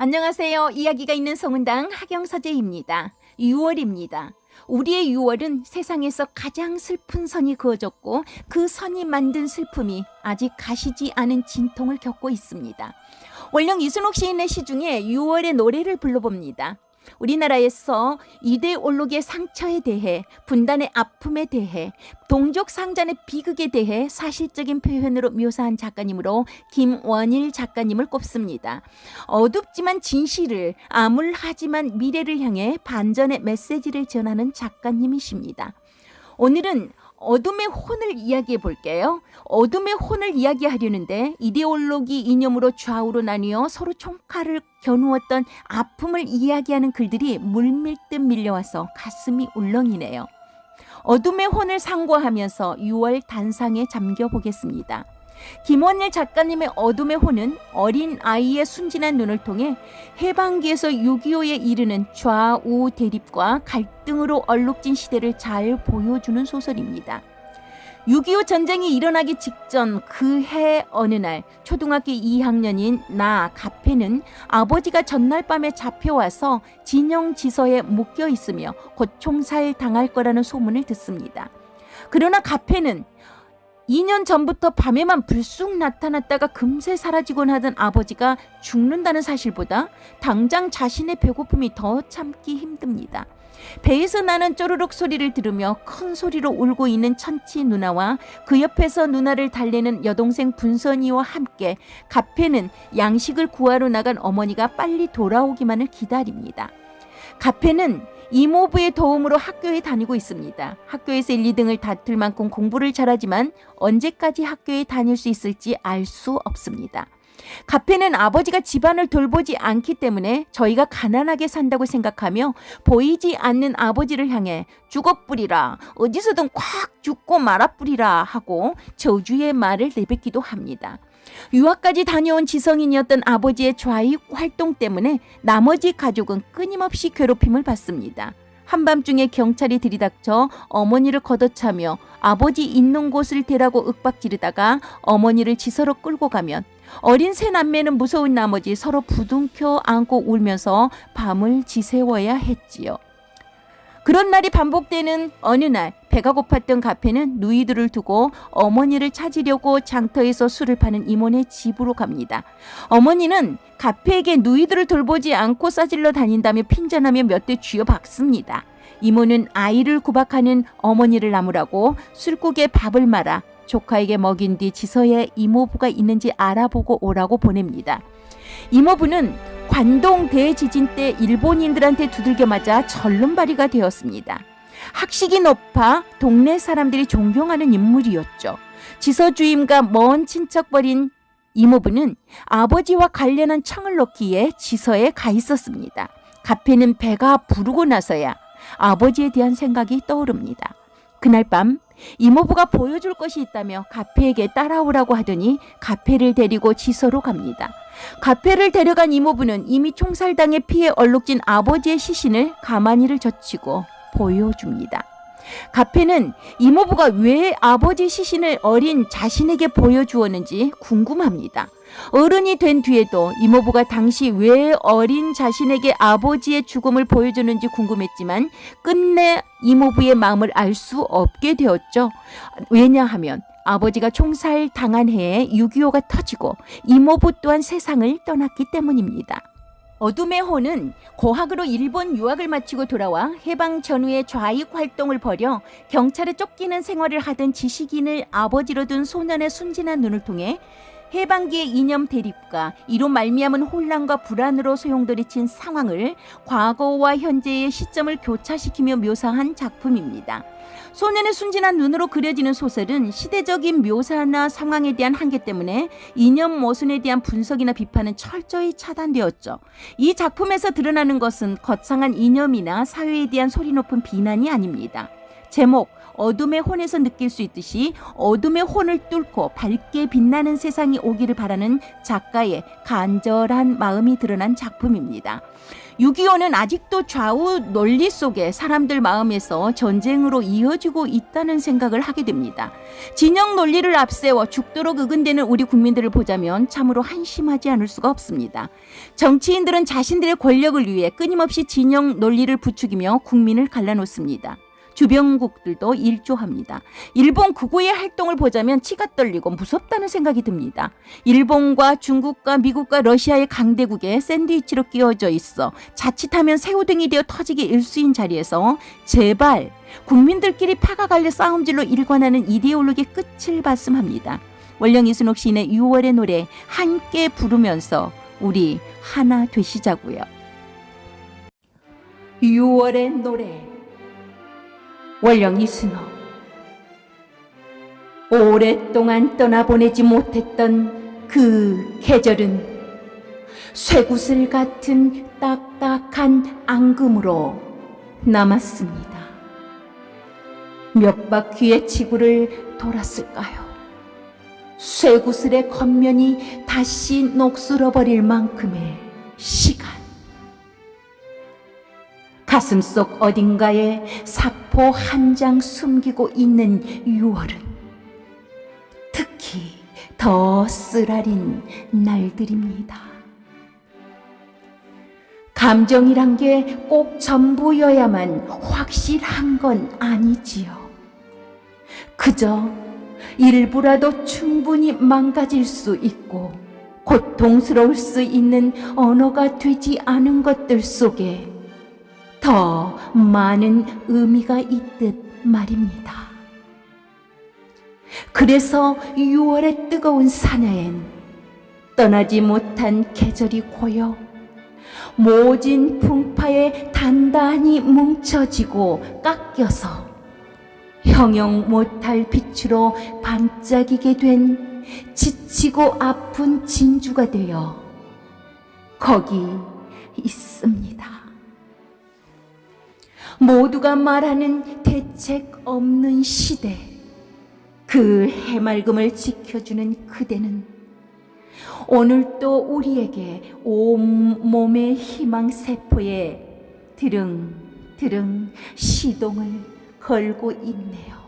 안녕하세요. 이야기가 있는 성은당 하경서재입니다. 6월입니다. 우리의 6월은 세상에서 가장 슬픈 선이 그어졌고 그 선이 만든 슬픔이 아직 가시지 않은 진통을 겪고 있습니다. 원령 이순옥 시인의 시 중에 6월의 노래를 불러봅니다. 우리나라에서 이데올로기의 상처에 대해, 분단의 아픔에 대해, 동족 상잔의 비극에 대해 사실적인 표현으로 묘사한 작가님으로 김원일 작가님을 꼽습니다. 어둡지만 진실을, 암울하지만 미래를 향해 반전의 메시지를 전하는 작가님이십니다. 오늘은 어둠의 혼을 이야기해 볼게요. 어둠의 혼을 이야기하려는데 이데올로기 이념으로 좌우로 나뉘어 서로 총칼을 겨누었던 아픔을 이야기하는 글들이 물밀듯 밀려와서 가슴이 울렁이네요. 어둠의 혼을 상고하면서 6월 단상에 잠겨 보겠습니다. 김원일 작가님의 어둠의 혼은 어린 아이의 순진한 눈을 통해 해방기에서 6.25에 이르는 좌우 대립과 갈등으로 얼룩진 시대를 잘 보여주는 소설입니다. 6.25 전쟁이 일어나기 직전 그 해 어느 날 초등학교 2학년인 나 가페는 아버지가 전날 밤에 잡혀와서 진영지서에 묶여 있으며 곧 총살 당할 거라는 소문을 듣습니다. 그러나 가페는 2년 전부터 밤에만 불쑥 나타났다가 금세 사라지곤 하던 아버지가 죽는다는 사실보다 당장 자신의 배고픔이 더 참기 힘듭니다. 배에서 나는 쪼르륵 소리를 들으며 큰 소리로 울고 있는 천치 누나와 그 옆에서 누나를 달래는 여동생 분선이와 함께 가페는 양식을 구하러 나간 어머니가 빨리 돌아오기만을 기다립니다. 가페는 이모부의 도움으로 학교에 다니고 있습니다. 학교에서 1, 2등을 다툴 만큼 공부를 잘하지만 언제까지 학교에 다닐 수 있을지 알 수 없습니다. 가페는 아버지가 집안을 돌보지 않기 때문에 저희가 가난하게 산다고 생각하며 보이지 않는 아버지를 향해 죽어뿌리라, 어디서든 콱 죽고 말아뿌리라 하고 저주의 말을 내뱉기도 합니다. 유학까지 다녀온 지성인이었던 아버지의 좌익 활동 때문에 나머지 가족은 끊임없이 괴롭힘을 받습니다. 한밤중에 경찰이 들이닥쳐 어머니를 걷어차며 아버지 있는 곳을 대라고 윽박지르다가 어머니를 지서로 끌고 가면 어린 세 남매는 무서운 나머지 서로 부둥켜 안고 울면서 밤을 지새워야 했지요. 그런 날이 반복되는 어느 날 배가 고팠던 가페는 누이들을 두고 어머니를 찾으려고 장터에서 술을 파는 이모네 집으로 갑니다. 어머니는 가페에게 누이들을 돌보지 않고 싸질러 다닌다며 핀잔하며 몇 대 쥐어박습니다. 이모는 아이를 구박하는 어머니를 나무라고 술국에 밥을 말아 조카에게 먹인 뒤 지서에 이모부가 있는지 알아보고 오라고 보냅니다. 이모부는 관동 대지진 때 일본인들한테 두들겨 맞아 절름발이가 되었습니다. 학식이 높아 동네 사람들이 존경하는 인물이었죠. 지서 주임과 먼 친척벌인 이모부는 아버지와 관련한 청을 놓기에 지서에 가 있었습니다. 가페는 배가 부르고 나서야 아버지에 대한 생각이 떠오릅니다. 그날 밤 이모부가 보여줄 것이 있다며 가페에게 따라오라고 하더니 가페를 데리고 지서로 갑니다. 가페를 데려간 이모부는 이미 총살당해 피해 얼룩진 아버지의 시신을 가마니를 젖히고 보여줍니다. 가페는 이모부가 왜 아버지 시신을 어린 자신에게 보여주었는지 궁금합니다. 어른이 된 뒤에도 이모부가 당시 왜 어린 자신에게 아버지의 죽음을 보여주는지 궁금했지만 끝내 이모부의 마음을 알 수 없게 되었죠. 왜냐하면 아버지가 총살 당한 해에 6.25가 터지고 이모부 또한 세상을 떠났기 때문입니다. 어둠의 혼은 고학으로 일본 유학을 마치고 돌아와 해방 전후에 좌익 활동을 벌여 경찰에 쫓기는 생활을 하던 지식인을 아버지로 둔 소년의 순진한 눈을 통해 해방기의 이념 대립과 이로 말미암은 혼란과 불안으로 소용돌이친 상황을 과거와 현재의 시점을 교차시키며 묘사한 작품입니다. 소년의 순진한 눈으로 그려지는 소설은 시대적인 묘사나 상황에 대한 한계 때문에 이념 모순에 대한 분석이나 비판은 철저히 차단되었죠. 이 작품에서 드러나는 것은 거창한 이념이나 사회에 대한 소리 높은 비난이 아닙니다. 제목 어둠의 혼에서 느낄 수 있듯이 어둠의 혼을 뚫고 밝게 빛나는 세상이 오기를 바라는 작가의 간절한 마음이 드러난 작품입니다. 6.25는 아직도 좌우 논리 속에 사람들 마음에서 전쟁으로 이어지고 있다는 생각을 하게 됩니다. 진영 논리를 앞세워 죽도록 의근대는 우리 국민들을 보자면 참으로 한심하지 않을 수가 없습니다. 정치인들은 자신들의 권력을 위해 끊임없이 진영 논리를 부추기며 국민을 갈라놓습니다. 주변국들도 일조합니다. 일본 극우의 활동을 보자면 치가 떨리고 무섭다는 생각이 듭니다. 일본과 중국과 미국과 러시아의 강대국에 샌드위치로 끼워져 있어 자칫하면 새우등이 되어 터지기 일쑤인 자리에서 제발 국민들끼리 패가 갈려 싸움질로 일관하는 이데올로기의 끝을 봤음 합니다. 원령 이순옥 시인의 6월의 노래 함께 부르면서 우리 하나 되시자고요. 6월의 노래 원령 이순옥. 오랫동안 떠나보내지 못했던 그 계절은 쇠구슬 같은 딱딱한 앙금으로 남았습니다. 몇 바퀴의 지구를 돌았을까요? 쇠구슬의 겉면이 다시 녹슬어버릴 만큼의 시간. 가슴속 어딘가에 사포 한 장 숨기고 있는 6월은 특히 더 쓰라린 날들입니다. 감정이란 게 꼭 전부여야만 확실한 건 아니지요. 그저 일부라도 충분히 망가질 수 있고 고통스러울 수 있는 언어가 되지 않은 것들 속에 더 많은 의미가 있듯 말입니다. 그래서 6월의 뜨거운 사냐엔 떠나지 못한 계절이 고여 모진 풍파에 단단히 뭉쳐지고 깎여서 형용 못할 빛으로 반짝이게 된 지치고 아픈 진주가 되어 거기 있습니다. 모두가 말하는 대책 없는 시대, 그 해맑음을 지켜주는 그대는 오늘도 우리에게 온몸의 희망세포에 드릉드릉 시동을 걸고 있네요.